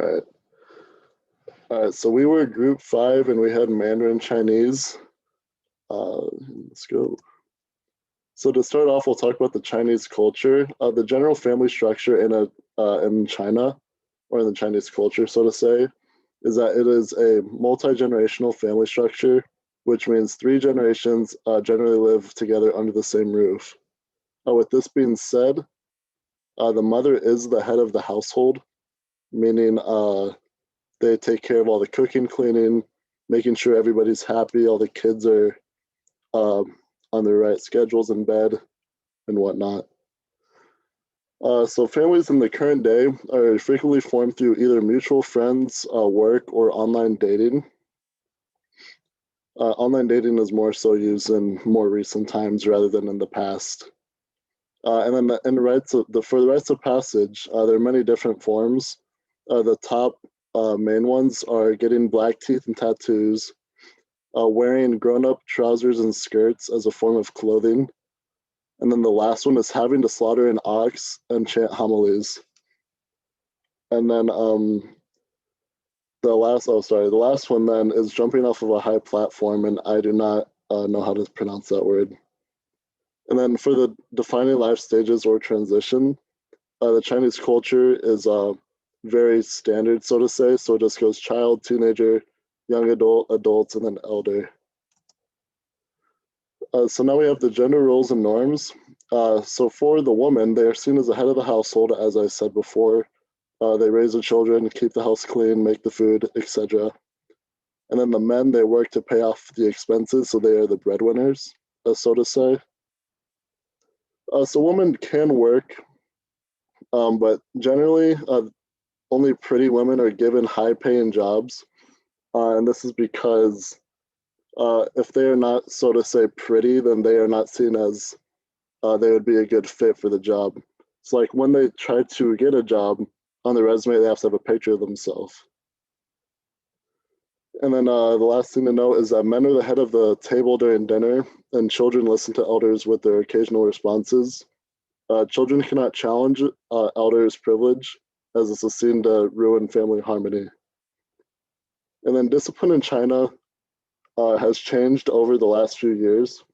All right. All right. So we were group 5 and we had Mandarin Chinese. Let's go. So to start off, we'll talk about the Chinese culture. The general family structure in China, or in the Chinese culture, so to say, is that it is a multi-generational family structure, which means 3 generations generally live together under the same roof. With this being said, the mother is the head of the household, meaning they take care of all the cooking, cleaning, making sure everybody's happy, all the kids are on their right schedules in bed and whatnot. So families in the current day are frequently formed through either mutual friends, work, or online dating. Online dating is more so used in more recent times rather than in the past. And then for the rites of passage, there are many different forms. The top main ones are getting black teeth and tattoos, wearing grown-up trousers and skirts as a form of clothing, and then the last one is having to slaughter an ox and chant homilies. And then the last one then is jumping off of a high platform, and I do not know how to pronounce that word. And then for the defining life stages or transition, the Chinese culture is very standard, so to say. So it just goes child, teenager, young adult, adults, and then elder. So now we have the gender roles and norms. So for the woman, they are seen as the head of the household, as I said before. They raise the children, keep the house clean, make the food, etc. And then the men, they work to pay off the expenses, so they are the breadwinners, so to say. So women can work, but generally, only pretty women are given high-paying jobs, and this is because if they are not, so to say, pretty, then they are not seen as they would be a good fit for the job. So like when they try to get a job on their resume, they have to have a picture of themselves. And then the last thing to know is that men are the head of the table during dinner, and children listen to elders with their occasional responses. Children cannot challenge elders' privilege, as this is seen to ruin family harmony. And then discipline in China has changed over the last few years.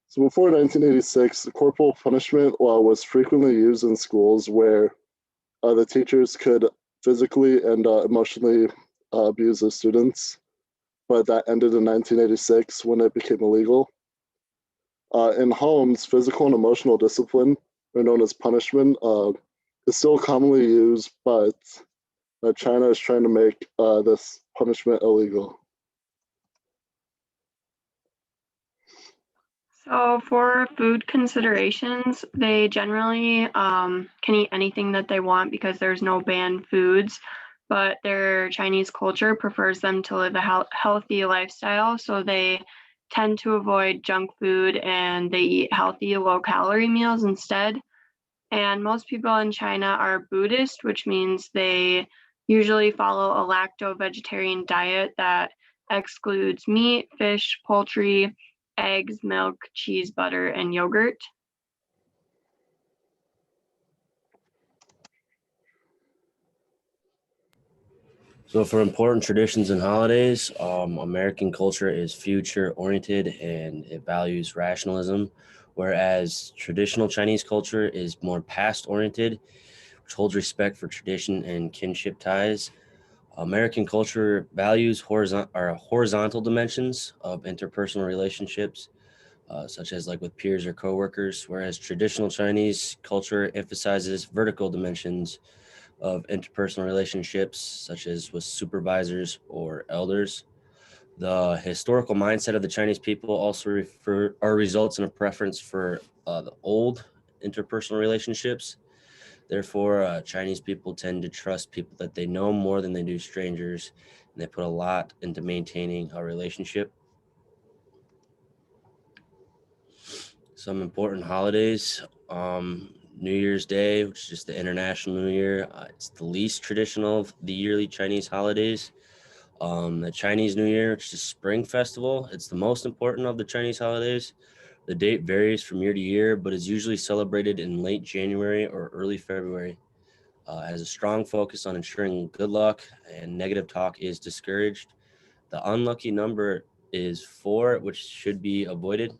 So before 1986, corporal punishment was frequently used in schools where the teachers could physically and emotionally abuse the students, but that ended in 1986 when it became illegal. In homes, physical and emotional discipline, or known as punishment, is still commonly used, but China is trying to make this punishment illegal. So for food considerations, they generally can eat anything that they want because there's no banned foods, but their Chinese culture prefers them to live a healthy lifestyle, so they tend to avoid junk food and they eat healthy, low-calorie meals instead. And most people in China are Buddhist, which means they usually follow a lacto-vegetarian diet that excludes meat, fish, poultry, eggs, milk, cheese, butter, and yogurt. So for important traditions and holidays, American culture is future-oriented and it values rationalism, whereas traditional Chinese culture is more past-oriented, which holds respect for tradition and kinship ties. American culture values horizontal dimensions of interpersonal relationships, such as like with peers or coworkers, whereas traditional Chinese culture emphasizes vertical dimensions of interpersonal relationships, such as with supervisors or elders. The historical mindset of the Chinese people also results in a preference for the old interpersonal relationships. Therefore, Chinese people tend to trust people that they know more than they do strangers, and they put a lot into maintaining a relationship. Some important holidays. New Year's Day, which is just the International New Year. It's the least traditional of the yearly Chinese holidays. The Chinese New Year, which is Spring Festival. It's the most important of the Chinese holidays. The date varies from year to year, but is usually celebrated in late January or early February. has a strong focus on ensuring good luck and negative talk is discouraged. The unlucky number is 4, which should be avoided.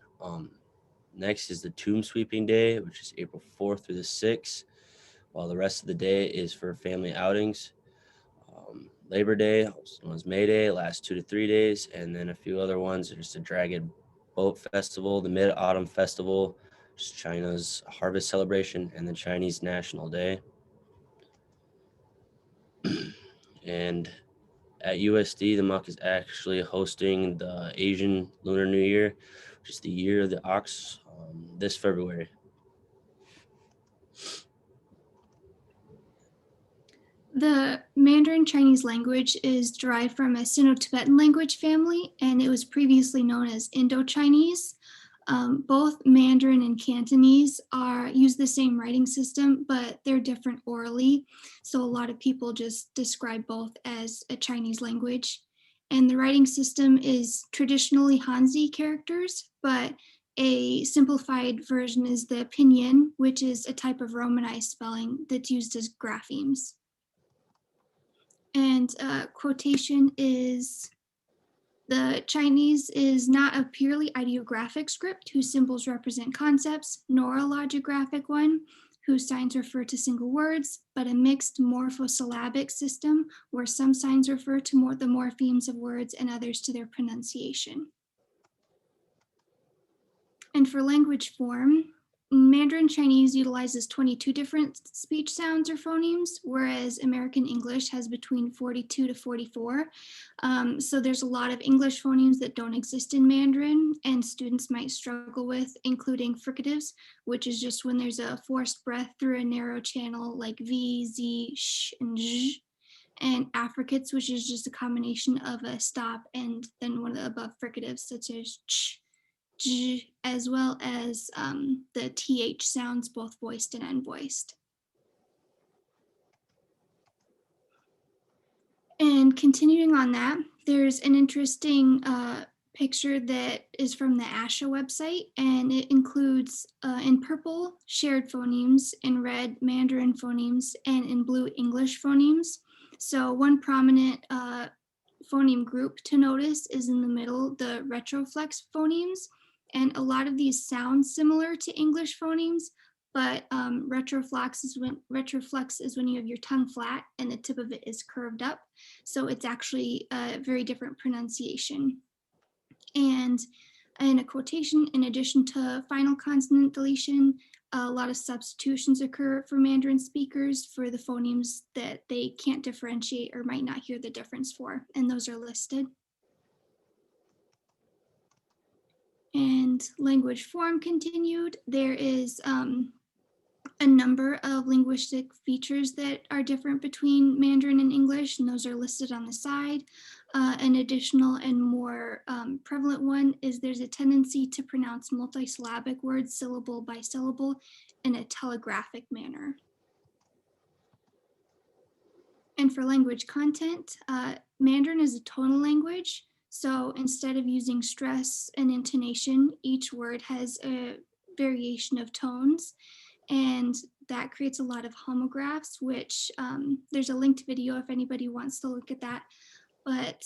Next is the Tomb Sweeping Day, which is April 4th through the 6th, while the rest of the day is for family outings. Labor Day, also known as May Day, lasts 2 to 3 days, and then a few other ones. There's the Dragon Boat Festival, the Mid-Autumn Festival, which is China's harvest celebration, and the Chinese National Day. And at USD, the MUC is actually hosting the Asian Lunar New Year, which is the year of the ox, this February. The Mandarin Chinese language is derived from a Sino-Tibetan language family, and it was previously known as Indo-Chinese. Both Mandarin and Cantonese use the same writing system, but they're different orally. So a lot of people just describe both as a Chinese language. And the writing system is traditionally Hanzi characters, but a simplified version is the pinyin, which is a type of Romanized spelling that's used as graphemes. And quotation is, the Chinese is not a purely ideographic script whose symbols represent concepts, nor a logographic one whose signs refer to single words, but a mixed morphosyllabic system where some signs refer to the morphemes of words and others to their pronunciation. And for language form, Mandarin Chinese utilizes 22 different speech sounds or phonemes, whereas American English has between 42 to 44. So there's a lot of English phonemes that don't exist in Mandarin and students might struggle with, including fricatives, which is just when there's a forced breath through a narrow channel like V, Z, sh, and zh. And affricates, which is just a combination of a stop and then one of the above fricatives, such as ch, j, as well as the th sounds, both voiced and unvoiced. And continuing on that, there's an interesting picture that is from the ASHA website, and it includes in purple shared phonemes, in red Mandarin phonemes, and in blue English phonemes. So one prominent phoneme group to notice is in the middle, the retroflex phonemes. And a lot of these sound similar to English phonemes, but retroflex is when you have your tongue flat and the tip of it is curved up. So it's actually a very different pronunciation. And in a quotation, in addition to final consonant deletion, a lot of substitutions occur for Mandarin speakers for the phonemes that they can't differentiate or might not hear the difference for, and those are listed. And language form continued. There is a number of linguistic features that are different between Mandarin and English, and those are listed on the side. An additional and more prevalent one is there's a tendency to pronounce multisyllabic words syllable by syllable in a telegraphic manner. And for language content, Mandarin is a tonal language. So instead of using stress and intonation, each word has a variation of tones, and that creates a lot of homographs, which there's a linked video if anybody wants to look at that. But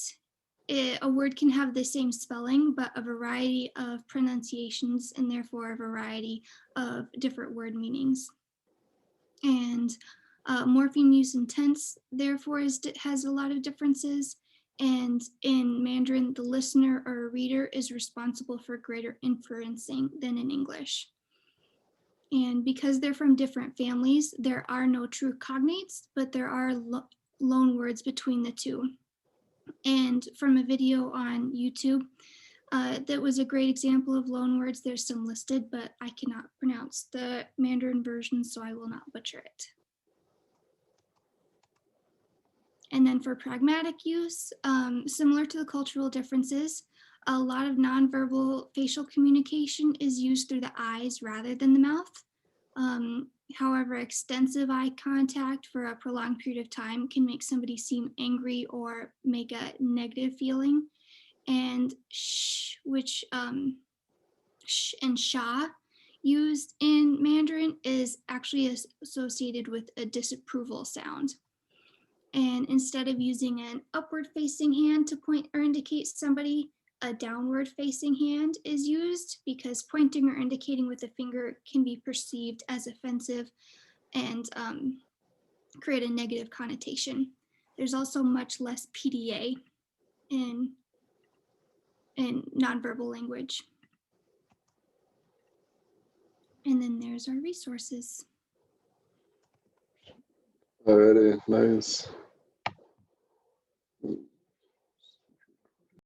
a word can have the same spelling, but a variety of pronunciations and therefore a variety of different word meanings. And morpheme use and tense, therefore, has a lot of differences. And in Mandarin, the listener or reader is responsible for greater inferencing than in English. And because they're from different families, there are no true cognates, but there are loan words between the two. And from a video on YouTube, that was a great example of loan words. There's some listed, but I cannot pronounce the Mandarin version, so I will not butcher it. And then for pragmatic use, similar to the cultural differences, a lot of nonverbal facial communication is used through the eyes rather than the mouth. However, extensive eye contact for a prolonged period of time can make somebody seem angry or make a negative feeling. And sh, which sh and sha used in Mandarin is actually associated with a disapproval sound. And instead of using an upward facing hand to point or indicate somebody, a downward facing hand is used because pointing or indicating with a finger can be perceived as offensive and create a negative connotation. There's also much less PDA in nonverbal language. And then there's our resources. Alrighty, nice.